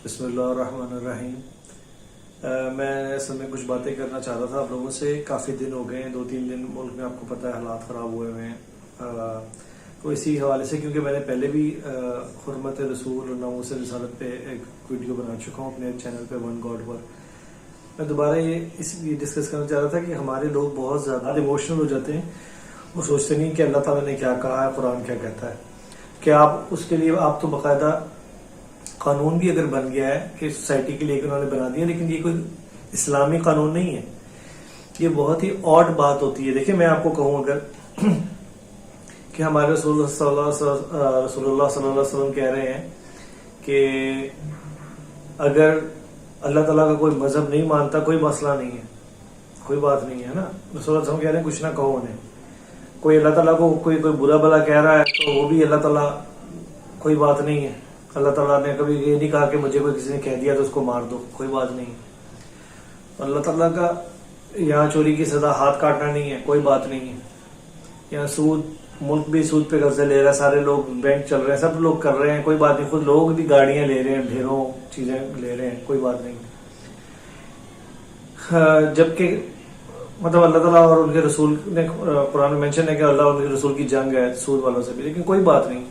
بسم اللہ الرحمن الرحیم۔ میں اصل میں کچھ باتیں کرنا چاہتا تھا آپ لوگوں سے۔ کافی دن ہو گئے ہیں، 2-3 دن ملک میں آپ کو پتہ ہے حالات خراب ہوئے ہوئے ہیں، تو اسی حوالے سے کیونکہ میں نے پہلے بھی حرمت رسول اور ناموس رسالت پہ ایک ویڈیو بنا چکا ہوں اپنے چینل پہ ون گاڈ پر، میں دوبارہ یہ اس لیے ڈسکس کرنا چاہ رہا تھا کہ ہمارے لوگ بہت زیادہ ایموشنل ہو جاتے ہیں اور سوچتے نہیں کہ اللہ تعالیٰ نے کیا کہا ہے، قرآن کیا کہتا ہے۔ کہ آپ اس کے لیے آپ تو باقاعدہ قانون بھی اگر بن گیا ہے کہ سوسائٹی کے لیے انہوں نے بنا دیا، لیکن یہ کوئی اسلامی قانون نہیں ہے۔ یہ بہت ہی آڈ بات ہوتی ہے۔ دیکھیں میں آپ کو کہوں اگر کہ ہمارے رسول اللہ صلی اللہ علیہ وسلم کہہ رہے ہیں کہ اگر اللہ تعالیٰ کا کوئی مذہب نہیں مانتا کوئی مسئلہ نہیں ہے، کوئی بات نہیں ہے نا۔ رسول اللہ صلی اللہ علیہ وسلم کہہ رہے ہیں کچھ نہ کہو انہیں، کوئی اللہ تعالیٰ کو کوئی برا بلا کہہ رہا ہے تو وہ بھی اللہ تعالیٰ کوئی بات نہیں ہے۔ اللہ تعالیٰ نے کبھی یہ نہیں کہا کہ مجھے کوئی کسی نے کہہ دیا تو اس کو مار دو، کوئی بات نہیں ہے۔ اللہ تعالیٰ کا یہاں چوری کی سزا ہاتھ کاٹنا نہیں ہے، کوئی بات نہیں ہے۔ یہاں سود، ملک بھی سود پہ قرضے لے رہا ہے، سارے لوگ بینک چل رہے ہیں، سب لوگ کر رہے ہیں، کوئی بات نہیں۔ خود لوگ بھی گاڑیاں لے رہے ہیں، ڈھیروں چیزیں لے رہے ہیں، کوئی بات نہیں۔ جبکہ مطلب اللہ تعالیٰ اور ان کے رسول نے قرآن میں مینشن ہے کہ اللہ اور ان کے رسول کی جنگ ہے سود والوں سے بھی، لیکن کوئی بات نہیں۔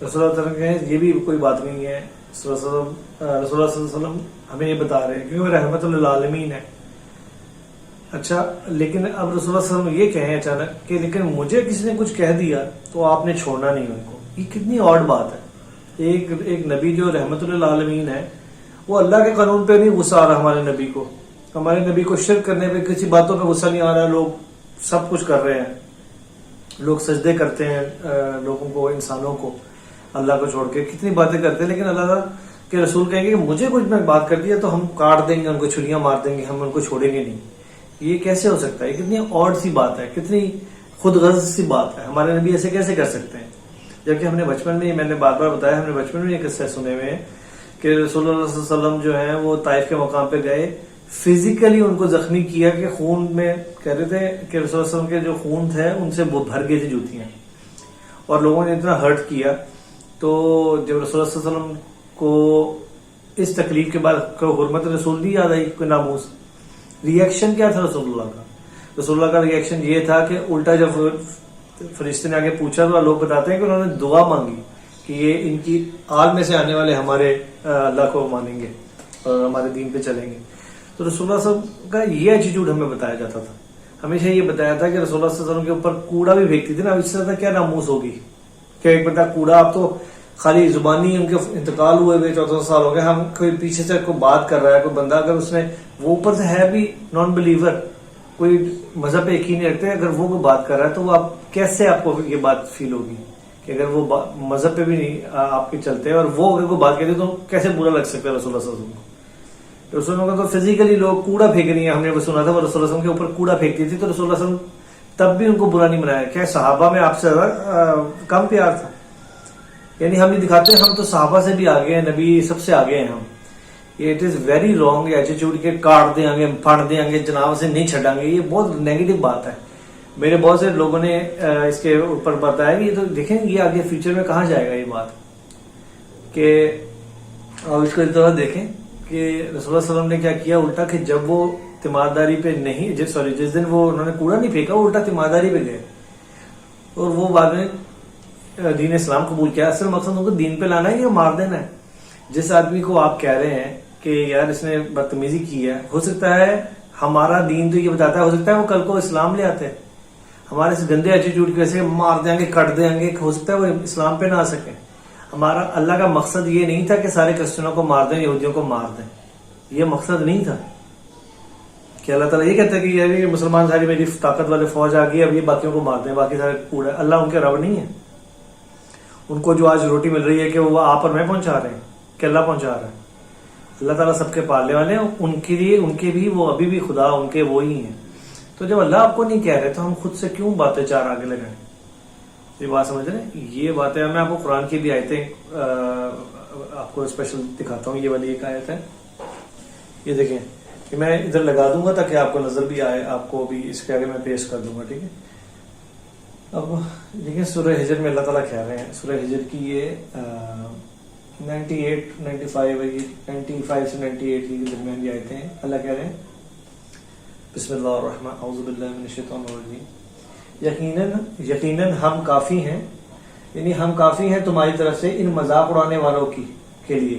رسول اللہ علیہ وسلم کہیں یہ بھی کوئی بات نہیں ہے۔ رسول اللہ صلی اللہ علیہ وسلم ہمیں یہ بتا رہے ہیں کیونکہ وہ رحمت للعالمین ہے۔ اچھا، لیکن اب رسول اللہ صلی اللہ علیہ وسلم یہ کہیں اچانک کہ لیکن مجھے کسی نے کچھ کہہ دیا تو آپ نے چھوڑنا نہیں ان کو، یہ کتنی آڈ بات ہے۔ ایک نبی جو رحمت للعالمین ہے وہ اللہ کے قانون پہ نہیں غصہ آ رہا، ہمارے نبی کو، ہمارے نبی کو شرک کرنے پہ کسی باتوں پہ غصہ نہیں آ رہا۔ لوگ سب کچھ کر رہے ہیں، لوگ سجدے کرتے ہیں لوگوں کو، انسانوں کو، اللہ کو چھوڑ کے کتنی باتیں کرتے ہیں، لیکن اللہ کے رسول کہیں گے کہ مجھے کچھ میں بات کر دیا تو ہم کاٹ دیں گے، ان کو چھریاں مار دیں گے، ہم ان کو چھوڑیں گے نہیں۔ یہ کیسے ہو سکتا ہے؟ یہ کتنی آڈ سی بات ہے، کتنی خود غرض سی بات ہے۔ ہمارے نبی ایسے کیسے کر سکتے ہیں؟ جبکہ ہم نے بچپن میں، میں نے بار بار بتایا، ہم نے بچپن میں یہ قصے سنے ہوئے ہیں کہ رسول اللہ صلی اللہ علیہ وسلم جو ہیں وہ طائف کے مقام پہ گئے، فزیکلی ان کو زخمی کیا کہ خون میں، کہہ رہے تھے کہ رسول اللہ صلی اللہ علیہ وسلم کے جو خون تھے ان سے وہ بھر گئی تھی جوتیاں، اور لوگوں نے اتنا ہرٹ کیا۔ تو جب رسول اللہ صلی اللہ علیہ وسلم کو اس تکلیف کے بعد حرمت رسول نہیں یاد آئی، کوئی ناموس، ریئیکشن کیا تھا رسول اللہ کا؟ رسول اللہ کا ریئیکشن یہ تھا کہ الٹا جب فرشتے نے آگے پوچھا تو لوگ بتاتے ہیں کہ انہوں نے دعا مانگی کہ یہ ان کی آگ میں سے آنے والے ہمارے اللہ کو مانیں گے اور ہمارے دین پہ چلیں گے۔ تو رسول اللہ صلی اللہ علیہ وسلم کا یہ ایٹیٹیوڈ ہمیں بتایا جاتا تھا، ہمیشہ یہ بتایا تھا کہ رسول اللہ صلی اللہ علیہ وسلم کے اوپر کوڑا بھی پھینکتی تھی نا، اس سے زیادہ کیا ناموس ہوگی کہ ایک بندہ کوڑا، آپ تو خالی زبانی ان کے انتقال ہوئے 14 سال ہو گئے، ہم کوئی پیچھے سے کوئی بات کر رہا ہے، کوئی بندہ اگر اس نے، وہ اوپر سے ہے بھی نان بلیور، کوئی مذہب پہ یقین نہیں رکھتے، اگر وہ کوئی بات کر رہا ہے تو وہ آپ کیسے، آپ کو یہ بات فیل ہوگی کہ اگر وہ مذہب پہ بھی نہیں آپ کے چلتے اور وہ اگر کوئی بات کہتے تو کیسے برا لگ سکتا ہے رسول اللہ صلی اللہ علیہ وسلم کو۔ رسول اللہ کا تو فزیکلی لوگ کوڑا پھینک رہی ہیں، ہم نے وہ سنا تھا، وہ رسول اللہ صلی اللہ علیہ وسلم کے اوپر کوڑا پھینکتی تھی، تو رسول اللہ صلی اللہ علیہ وسلم تب بھی ان کو برا نہیں منایا۔ کیا صحابہ میں آپ سے زیادہ کم پیار تھا؟ یعنی ہم یہ دکھاتے ہیں ہم تو صحابہ سے بھی آگے ہیں، نبی سب سے آگے ہیں ہم۔ It is very wrong attitude کہ کاٹ دیں گے، پھاڑ دیں گے، جناب سے نہیں چھڑیں گے، یہ بہت نیگیٹو بات ہے۔ میرے بہت سے لوگوں نے اس کے اوپر بتایا کہ یہ تو دیکھیں یہ آگے فیوچر میں کہاں جائے گا یہ بات، کہ اس کو اس طرح دیکھیں کہ رسول اللہ صلی اللہ علیہ وسلم نے کیا کیا الٹا، کہ جب وہ تیمارداری پہ نہیں، جس دن وہ انہوں نے کوڑا نہیں پھینکا، وہ الٹا تیمارداری پہ گئے اور وہ بعد میں دین اسلام قبول کیا۔ اصل مقصد ان کو دین پہ لانا ہے یا مار دینا ہے؟ جس آدمی کو آپ کہہ رہے ہیں کہ یار اس نے بدتمیزی کی ہے، ہو سکتا ہے ہمارا دین تو یہ بتاتا ہے، ہو سکتا ہے وہ کل کو اسلام لے آتے ہیں، ہمارے اس گندے ایٹیٹیوڈ کی وجہ سے مار دیں گے، کٹ دیں گے، ہو سکتا ہے وہ اسلام پہ نہ آ سکیں۔ ہمارا اللہ کا مقصد یہ نہیں تھا کہ سارے کرسچنوں کو مار دیں، یہودیوں کو مار دیں، یہ مقصد نہیں تھا کہ اللہ تعالیٰ یہ کہتا ہے کہ یہ مسلمان ساری میری طاقت والے فوج آ گئی، اب یہ باقیوں کو مار دیں، باقی سارے کوڑا۔ اللہ ان کے رب نہیں ہے، ان کو جو آج روٹی مل رہی ہے کہ وہ آپ اور میں پہنچا رہے ہیں کہ اللہ پہنچا رہا ہے؟ اللہ تعالیٰ سب کے پالنے والے ہیں، ان کے لیے ان کے بھی وہ ابھی بھی خدا ان کے وہی ہیں۔ تو جب اللہ آپ کو نہیں کہہ رہے تو ہم خود سے کیوں باتیں چار آگے لگائیں؟ یہ بات سمجھ رہے ہیں؟ یہ باتیں میں آپ کو قرآن کی بھی آیتیں آپ کو اسپیشل دکھاتا ہوں۔ یہ والی ایک آیت ہے، یہ دیکھیں کہ میں ادھر لگا دوں گا تاکہ آپ کو نظر بھی آئے، آپ کو بھی اس کے آگے میں پیش کر دوں گا، ٹھیک ہے؟ اب دیکھیں سورہ ہجر میں اللہ تعالیٰ کہہ رہے ہیں، سورہ ہجر کی یہ 98 95 ہے، یہ 95 سے 98 کے درمیان یہ آیتیں ہیں. اللہ کہہ رہے ہیں بسم اللہ الرحمن اعوذ باللہ من الشیطان الرجیم، یقیناً ہم کافی ہیں، یعنی ہم کافی ہیں تمہاری طرف سے ان مذاق اڑانے والوں کے لیے.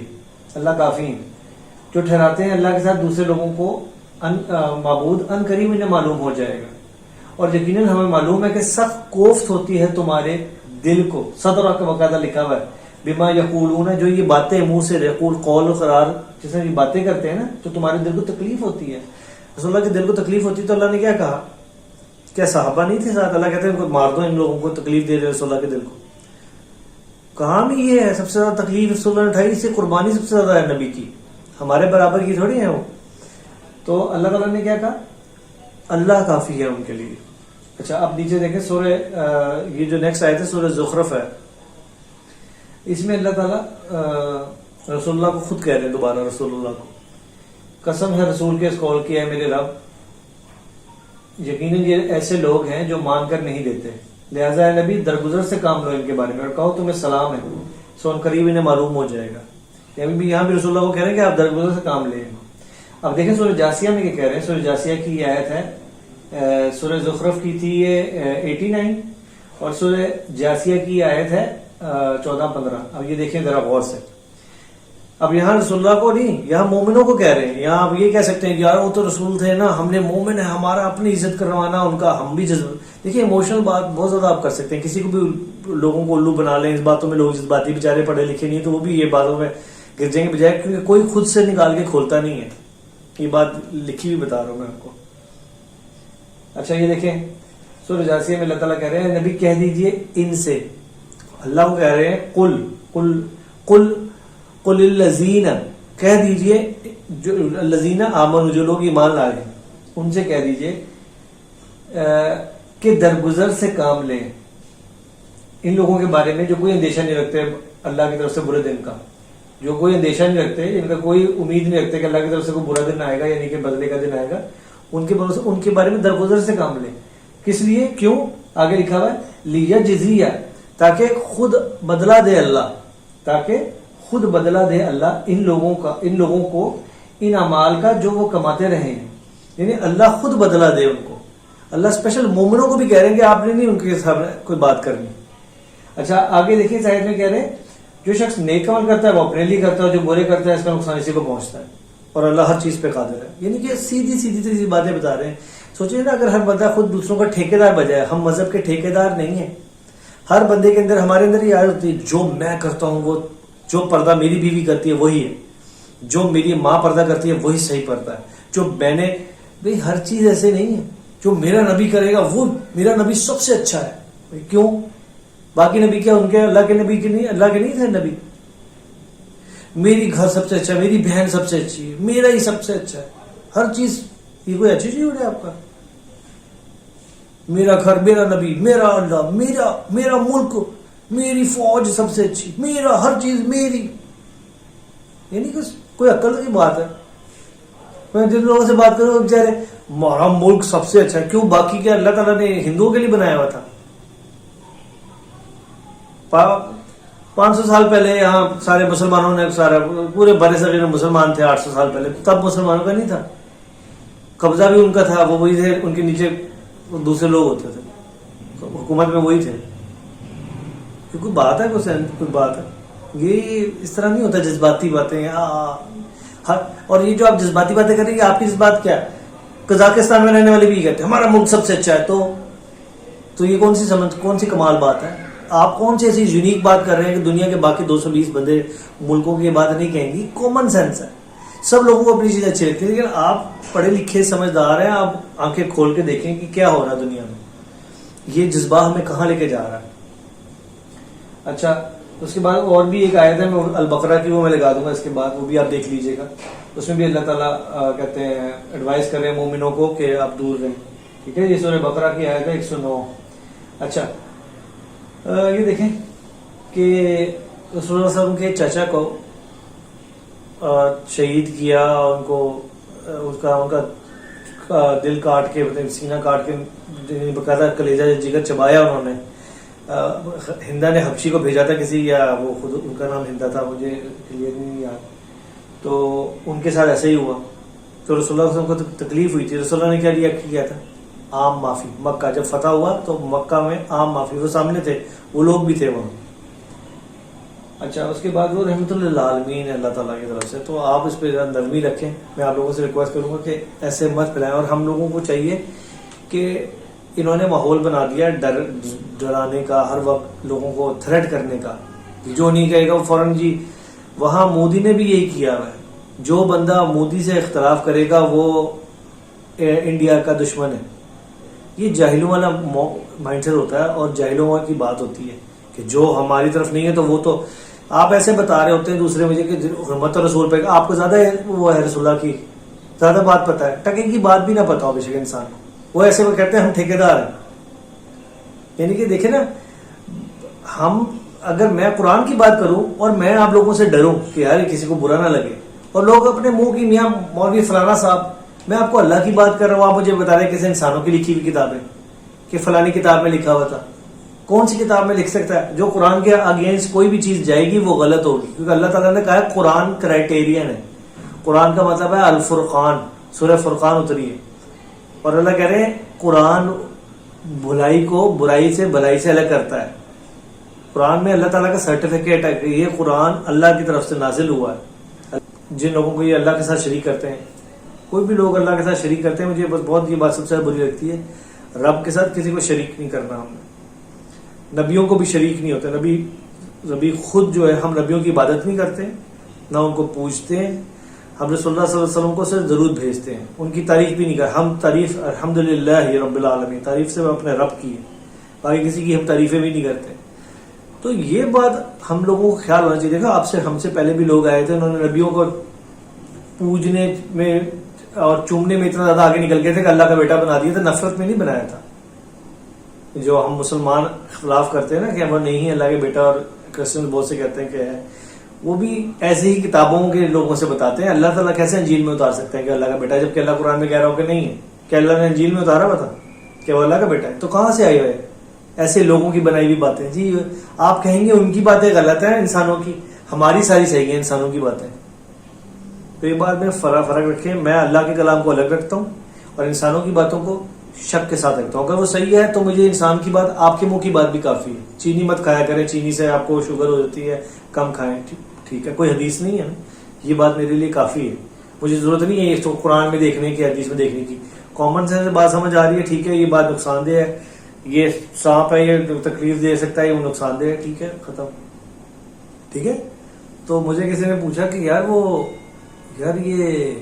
اللہ کافی ہیں جو ٹھہراتے ہیں اللہ کے ساتھ دوسرے لوگوں کو معبود، ان قریب انہیں معلوم ہو جائے گا. اور یقیناً ہمیں معلوم ہے کہ سخت کوفت ہوتی ہے تمہارے دل کو. صدر کا باقاعدہ لکھا ہوا ہے بما یقولون، جو یہ باتیں منہ سے یقول قول و قرار جیسے یہ باتیں کرتے ہیں نا، تو تمہارے دل کو تکلیف ہوتی ہے. رسول اللہ کے دل کو تکلیف ہوتی ہے تو اللہ نے کیا کہا؟ کیا صحابہ نہیں تھے ساتھ؟ اللہ کہتے ہیں ان کو مار دو، ان لوگوں کو تکلیف دے رہے رسول اللہ کے دل کو. کہاں بھی یہ ہے سب سے زیادہ تکلیف رسول اللہ نے اٹھائی، اس سے قربانی سب سے زیادہ ہے نبی کی، ہمارے برابر کی تھوڑی ہے وہ. تو اللہ تعالیٰ نے کیا کہا؟ اللہ کافی ہے ان کے لیے. اچھا اب نیچے دیکھیں سورہ یہ جو نیکسٹ آیت ہے سورہ زخرف ہے، اس میں اللہ تعالیٰ رسول اللہ کو خود کہہ رہے ہیں، دوبارہ رسول اللہ کو قسم ہے رسول کے اس قول کی ہے میرے رب، یقیناً یہ ایسے لوگ ہیں جو مان کر نہیں دیتے، لہٰذا اے نبی درگزر سے کام لو ان کے بارے میں اور کہو تمہیں سلام ہے، سو ان قریب انہیں معلوم ہو جائے گا. یہاں بھی رسول اللہ کو کہہ رہے ہیں کہ آپ درگزر سے کام لیں. اب دیکھیں سورہ جاسیہ میں کیا کہہ رہے ہیں. سورہ جاسیہ کی یہ آیت ہے، سورہ زخرف کی تھی یہ 89 اور سورہ جاسیہ کی آیت ہے 14-15. اب یہ دیکھیں ذرا غور سے. اب یہاں رسول اللہ کو نہیں، یہاں مومنوں کو کہہ رہے ہیں. یہاں آپ یہ کہہ سکتے ہیں کہ یار وہ تو رسول تھے نا، ہم نے مومن ہے، ہمارا اپنی عزت کروانا ان کا، ہم بھی دیکھیے ایموشنل بات بہت زیادہ آپ کر سکتے ہیں، کسی کو بھی لوگوں کو الو بنا لیں اس باتوں میں. لوگ جذباتی بیچارے پڑھے لکھے نہیں تو وہ بھی یہ باتوں میں گر جائیں گے بجائے، کیونکہ کوئی خود سے نکال کے کھولتا نہیں ہے. یہ بات لکھی ہوئی بتا رہا ہوں میں آپ کو. اچھا یہ دیکھیں سورہ جاسیہ میں اللہ تعالیٰ کہہ رہے ہیں نبی کہہ دیجئے ان سے، اللہ کو کہہ رہے ہیں قل قل قل قل الذین، کہہ دیجئے جو الذین آمنوا، جو لوگ ایمان لائے ہیں ان سے کہہ دیجئے کہ درگزر سے کام لیں ان لوگوں کے بارے میں جو کوئی اندیشہ نہیں رکھتے اللہ کی طرف سے برے دن کا، جو کوئی اندیشہ نہیں رکھتے، ان کا کوئی امید نہیں رکھتے کہ اللہ کی طرف سے کوئی برا دن آئے گا، یعنی کہ بدلے کا دن آئے گا. ان کے بارے میں درگزر سے کام لیں. کس لیے؟ کیوں؟ آگے لکھا ہوا ہے لیجزیہ، تاکہ خود بدلہ دے اللہ، تاکہ خود بدلہ دے اللہ ان لوگوں کو ان اعمال کا جو وہ کماتے رہے ہیں، یعنی اللہ خود بدلہ دے ان کو. اللہ اسپیشل مومنوں کو بھی کہہ رہے ہیں کہ آپ نے نہیں ان کے سامنے کوئی بات کرنی. اچھا آگے دیکھیے اس آیت میں کہہ رہے ہیں جو شخص نیک عمل کرتا ہے وہ اپنے لیے کرتا ہے، جو برے کرتا ہے اس کا نقصان اسی کو پہنچتا ہے، اور اللہ ہر چیز پہ قادر ہے. یعنی کہ سیدھی باتیں بتا رہے ہیں. سوچیں نا اگر ہر بندہ خود دوسروں کا ٹھیکیدار بجائے، ہم مذہب کے ٹھیکیدار نہیں ہیں. ہر بندے کے اندر، ہمارے اندر یہ عادت ہوتی ہے جو میں کرتا ہوں، وہ جو پردہ میری بیوی کرتی ہے وہی ہے، جو میری ماں پردہ کرتی ہے وہی صحیح پردہ ہے، جو میں نے بھئی ہر چیز ایسے نہیں ہے. جو میرا نبی کرے گا وہ میرا نبی سب سے اچھا ہے. کیوں؟ باقی نبی کیا ان کے اللہ کے نبی کے نہیں، اللہ کے نہیں تھے نبی؟ میری گھر سب سے اچھا ہے، میری بہن سب سے اچھی ہے، میرا ہی سب سے اچھا ہے، ہر چیز. یہ کوئی اچھی چیز ہو رہا ہے آپ کا؟ میرا گھر، میرا نبی، میرا اللہ، میرا ملک، میری فوج سب سے اچھی، میرا ہر چیز میری. یعنی کہ کوئی عقل کی بات ہے؟ میں جن لوگوں سے بات کروں بیچارے ہمارا ملک سب سے اچھا ہے. کیوں؟ باقی کیا اللہ تعالیٰ نے ہندوؤں کے لیے بنایا ہوا تھا؟ 500 سال پہلے یہاں سارے مسلمانوں نے، سارا پورے بر صغیر میں مسلمان تھے 800 سال پہلے، تب مسلمانوں کا نہیں تھا، قبضہ بھی ان کا تھا، وہ وہی تھے، ان کے نیچے دوسرے لوگ ہوتے تھے، حکومت میں وہی تھے. کوئی بات ہے؟ کوئی بات ہے؟ یہ اس طرح نہیں ہوتا جذباتی باتیں. اور یہ جو آپ جذباتی باتیں کریں گے، آپ کی جذبات کیا ہے؟ قزاقستان میں رہنے والے بھی یہ کہتے ہیں ہمارا ملک سب سے اچھا ہے. تو یہ کون سی کمال بات ہے؟ آپ کون سی ایسی یونیک بات کر رہے ہیں کہ دنیا کے باقی 220 بندے ملکوں کی یہ بات نہیں کہیں گی؟ کامن سینس ہے، سب لوگوں کو اپنی چیزیں اچھی لگتی ہے، لیکن آپ پڑھے لکھے سمجھدار ہیں، آپ آنکھیں کھول کے دیکھیں کہ کیا ہو رہا ہے دنیا میں، یہ جذبہ ہمیں کہاں لے کے جا رہا ہے. اچھا اس کے بعد اور بھی ایک آیت ہے، میں البقرہ کی وہ میں لگا دوں گا اس کے بعد، وہ بھی آپ دیکھ لیجئے گا. اس میں بھی اللہ تعالیٰ کہتے ہیں ایڈوائز کر رہے ہیں مومنوں کو کہ آپ دور رہیں. ٹھیک ہے، یہ سورہ بقرہ کی آیت ہے 109. اچھا یہ دیکھیں کہ رسول اللہ صلی اللہ علیہ وسلم کے چچا کو شہید کیا، ان کا دل کاٹ کے، سینہ کاٹ کے، باقاعدہ کلیجہ جگر چبایا انہوں نے. ہندا نے حبشی کو بھیجا تھا کسی، یا وہ خود ان کا نام ہندا تھا، مجھے کلیئر نہیں یاد، تو ان کے ساتھ ایسے ہی ہوا، تو رسول اللہ صلی اللہ علیہ وسلم کو تکلیف ہوئی تھی، رسول اللہ نے کیا کیا تھا؟ عام معافی. مکہ جب فتح ہوا تو مکہ میں عام معافی، وہ سامنے تھے، وہ لوگ بھی تھے وہاں. اچھا، اس کے بعد وہ رحمۃ اللہ عالمین ہے اللہ تعالیٰ کی طرف سے، تو آپ اس پہ نرمی رکھیں. میں آپ لوگوں سے ریکویسٹ کروں گا کہ ایسے مت پھیلائیں، اور ہم لوگوں کو چاہیے کہ انہوں نے ماحول بنا دیا ڈرانے کا، ہر وقت لوگوں کو تھریٹ کرنے کا، جو نہیں کہے گا وہ فوراً جی. وہاں مودی نے بھی یہی کیا ہے، جو بندہ مودی سے اختلاف کرے گا وہ انڈیا کا دشمن ہے. یہ جاہلوں والا مائنڈ سیٹ ہوتا ہے، اور جاہلوں کی بات ہوتی ہے کہ جو ہماری طرف نہیں ہے تو وہ تو آپ ایسے بتا رہے ہوتے ہیں دوسرے مجھے کہ حرمت رسول پہ، آپ کو زیادہ وہ ہے رسول اللہ کی زیادہ بات پتہ ہے، ٹکے کی بات بھی نہ پتا ہو بے شک انسان کو، وہ ایسے وہ کہتے ہیں ہم ٹھیکیدار ہیں. یعنی کہ دیکھیں نا، ہم اگر میں قرآن کی بات کروں اور میں آپ لوگوں سے ڈروں کہ یار کسی کو برا نہ لگے، اور لوگ اپنے منہ کی میاں مولوی فلانا صاحب، میں آپ کو اللہ کی بات کر رہا ہوں، آپ مجھے بتا رہے ہیں کسی انسانوں کی لکھی ہوئی کتاب ہے کہ فلانی کتاب میں لکھا ہوا تھا. کون سی کتاب میں لکھ سکتا ہے؟ جو قرآن کے اگینسٹ کوئی بھی چیز جائے گی وہ غلط ہوگی، کیونکہ اللہ تعالیٰ نے کہا ہے قرآن کرائٹیرین ہے. قرآن کا مطلب ہے الفرقان، سورہ فرقان اتری ہے، اور اللہ کہہ رہے ہیں قرآن بھلائی کو برائی سے بھلائی سے الگ کرتا ہے. قرآن میں اللہ تعالیٰ کا سرٹیفکیٹ ہے کہ یہ قرآن اللہ کی طرف سے نازل ہوا ہے. جن لوگوں کو یہ اللہ کے ساتھ شریک کرتے ہیں، کوئی بھی لوگ اللہ کے ساتھ شریک کرتے ہیں، مجھے بہت یہ بات سب سے بری لگتی ہے. رب کے ساتھ کسی کو شریک نہیں کرنا، ہم نے نبیوں کو بھی شریک نہیں ہوتے. نبی خود جو ہے، ہم نبیوں کی عبادت نہیں کرتے، نہ ان کو پوجتے ہیں. ہم رسول اللہ صلی اللہ علیہ وسلم کو صرف ضرور بھیجتے ہیں، ان کی تعریف بھی نہیں کرتے. ہم تعریف الحمدللہ رب العالمین، تعریف سے اپنے رب کی ہے، باقی کسی کی ہم تعریفیں بھی نہیں کرتے. تو یہ بات ہم لوگوں کو خیال ہونا چاہیے. دیکھا، ہم سے پہلے بھی لوگ آئے تھے، انہوں نے نبیوں کو پوجنے میں اور چومنے میں اتنا زیادہ آگے نکل گئے تھے کہ اللہ کا بیٹا بنا دیا تھا. نفرت میں نہیں بنایا تھا. جو ہم مسلمان اختلاف کرتے ہیں نا کہ وہ نہیں ہے اللہ کے بیٹا، اور کرسچن بہت سے کہتے ہیں کہ ہے، وہ بھی ایسے ہی کتابوں کے لوگوں سے بتاتے ہیں. اللہ تعالیٰ کیسے انجیل میں اتار سکتے ہیں کہ اللہ کا بیٹا، جبکہ اللہ قرآن میں کہہ رہا ہو کہ نہیں ہے، کہ اللہ نے انجیل میں اتارا ہوا تھا کہ وہ اللہ کا بیٹا ہے. تو کہاں سے آئے ہوئے ایسے لوگوں کی بنائی ہوئی باتیں؟ جی آپ کہیں گے ان کی باتیں غلط ہیں انسانوں کی، ہماری ساری صحیح ہیں انسانوں کی باتیں. تو یہ بات میں فرق رکھیں. میں اللہ کے کلام کو الگ رکھتا ہوں اور انسانوں کی باتوں کو شک کے ساتھ رکھتا ہوں. اگر وہ صحیح ہے تو مجھے انسان کی بات، آپ کے منہ کی بات بھی کافی ہے. چینی مت کھایا کریں، چینی سے آپ کو شوگر ہو جاتی ہے، کم کھائیں. ٹھیک ہے، کوئی حدیث نہیں ہے نا، یہ بات میرے لیے کافی ہے. مجھے ضرورت نہیں ہے اس کو قرآن میں دیکھنے کی، حدیث میں دیکھنے کی. کامن سینس سے بات سمجھ آ رہی ہے، ٹھیک ہے، یہ بات نقصان دہ ہے، یہ سانپ ہے، یہ تکلیف دے سکتا ہے، یہ نقصان دہ ہے، ٹھیک ہے، ختم. ٹھیک ہے. تو مجھے کسی نے پوچھا کہ یار یہ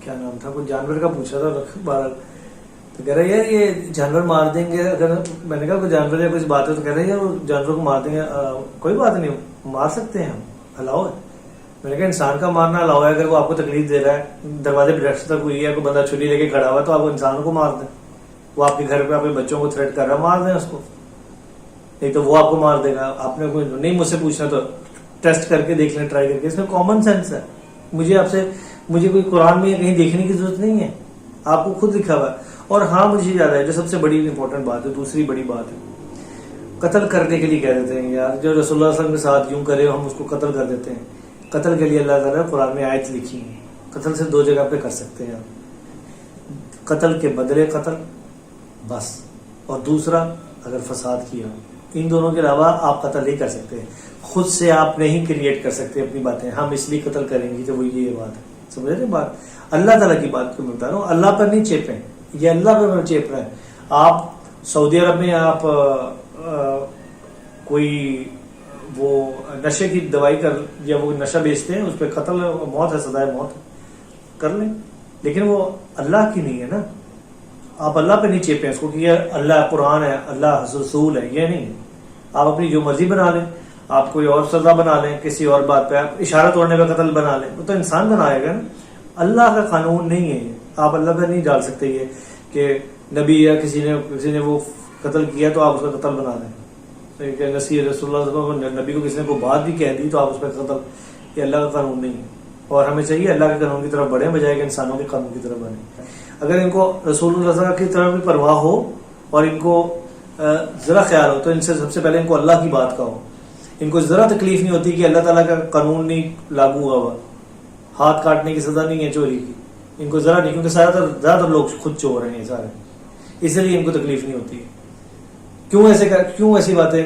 کیا نام تھا، کوئی جانور کا پوچھا تھا بہرحال، تو کہہ رہے یار یہ جانور مار دیں گے. اگر میں نے کہا کوئی جانور یا کوئی بات ہے تو کہہ رہے یار وہ جانور کو مار دیں گے. کوئی بات نہیں، مار سکتے ہیں ہم، الاؤ ہے. میں نے کہا انسان کا مارنا الاؤ ہے. اگر وہ آپ کو تکلیف دے رہا ہے، دروازے پہ رکھ تک ہوئی ہے، کوئی بندہ چھری لے کے کھڑا ہوا، تو آپ انسانوں کو مار دیں. وہ آپ کے گھر پہ اپنے بچوں کو تھریٹ کر رہا ہے، مار دیں اس کو. نہیں تو وہ آپ کو مار دے گا. آپ نے کوئی نہیں مجھ سے پوچھنا تو ٹیسٹ کر کے دیکھ لیں، ٹرائی کر کے. اس میں کامن سینس ہے. مجھے کوئی قرآن میں کہیں دیکھنے کی ضرورت نہیں ہے، آپ کو خود لکھا ہوا ہے. اور ہاں مجھے یاد ہے جو سب سے بڑی امپورٹنٹ بات ہے، دوسری بڑی بات ہے، قتل کرنے کے لیے کہہ دیتے ہیں یار، جو رسول اللہ صلی اللہ علیہ وسلم کے ساتھ یوں کرے ہم اس کو قتل کر دیتے ہیں. قتل کے لیے اللہ تعالیٰ نے قرآن میں آیت لکھی ہے. قتل سے دو جگہ پہ کر سکتے ہیں آپ، قتل کے بدلے قتل بس، اور دوسرا اگر فساد کیا. ان دونوں کے علاوہ آپ قتل نہیں کر سکتے. خود سے آپ نہیں کریٹ کر سکتے اپنی باتیں، ہم اس لیے قتل کریں گے. تو وہ یہ بات ہے، سمجھ رہے بات. اللہ تعالیٰ کی بات کو میں بتا رہا ہوں، اللہ پر نہیں چیپیں. یہ اللہ پہ چیپ رہا ہے. آپ سعودی عرب میں آپ کوئی وہ نشے کی دوائی کر یا وہ نشہ بیچتے ہیں، اس پہ قتل موت ہے، سزائے موت کر لیں، لیکن وہ اللہ کی نہیں ہے نا. آپ اللہ پہ نہیں چیپیں اس کو کہ یہ اللہ قرآن ہے، اللہ رسول ہے، یہ نہیں. آپ اپنی جو مرضی بنا لیں، آپ کوئی اور سزا بنا لیں کسی اور بات پہ، آپ اشارہ توڑنے پہ قتل بنا لیں، وہ تو انسان بنائے گا نا. اللہ کا قانون نہیں ہے یہ. آپ اللہ پہ نہیں ڈال سکتے یہ کہ نبی یا کسی نے وہ قتل کیا تو آپ اس کا قتل بنا دیں. نصیر رسول اللہ صلی اللہ علیہ وسلم، نبی کو کسی نے کوئی بات بھی کہہ دی تو آپ اس پہ قتل. یہ اللہ کا قانون نہیں ہے. اور ہمیں چاہیے اللہ کے قانون کی طرف بڑھیں بجائے کہ انسانوں کے قانون کی طرف بڑھیں. اگر ان کو رسول اللہ صلی اللہ علیہ وسلم کی طرف بھی پرواہ ہو اور ان کو ذرا خیال ہو تو ان سے سب سے پہلے ان کو اللہ کی بات کا ہو. ان کو ذرا تکلیف نہیں ہوتی کہ اللہ تعالیٰ کا قانون نہیں لاگو ہوا ہوا, ہاتھ کاٹنے کی سزا نہیں ہے چوری کی, ان کو ذرا نہیں, کیونکہ زیادہ تر لوگ خود چور ہیں سارے, اس لیے ان کو تکلیف نہیں ہوتی. کیوں ایسی باتیں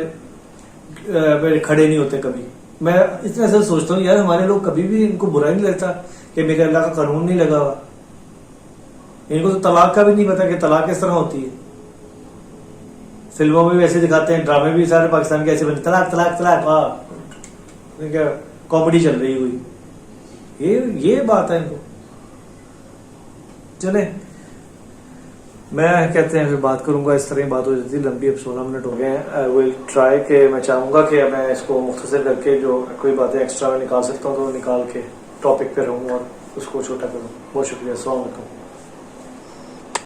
کھڑے نہیں ہوتے کبھی. میں اتنا ایسا سوچتا ہوں یار ہمارے لوگ کبھی بھی ان کو برا نہیں لگتا کہ میرے اللہ کا قانون نہیں لگا ہوا. ان کو تو طلاق کا بھی نہیں پتا کہ طلاق کس طرح ہوتی ہے. فلموں میں بھی ایسے دکھاتے ہیں, ڈرامے بھی سارے پاکستان کے ایسے بنتے, طلاق طلاق طلاق, کیا کامیڈی چل رہی ہوئی. یہ بات ہے ان کو. چلیں میں کہتے ہیں پھر بات کروں گا, اس طرح بات ہو جاتی ہے لمبی, اب 16 منٹ ہو گئے ہیں. آئی ول ٹرائی کہ میں چاہوں گا کہ میں اس کو مختصر کر کے جو کوئی باتیں ایکسٹرا میں نکال سکتا ہوں تو نکال کے ٹاپک پہ رہوں اور اس کو چھوٹا کروں. بہت شکریہ, السلام علیکم.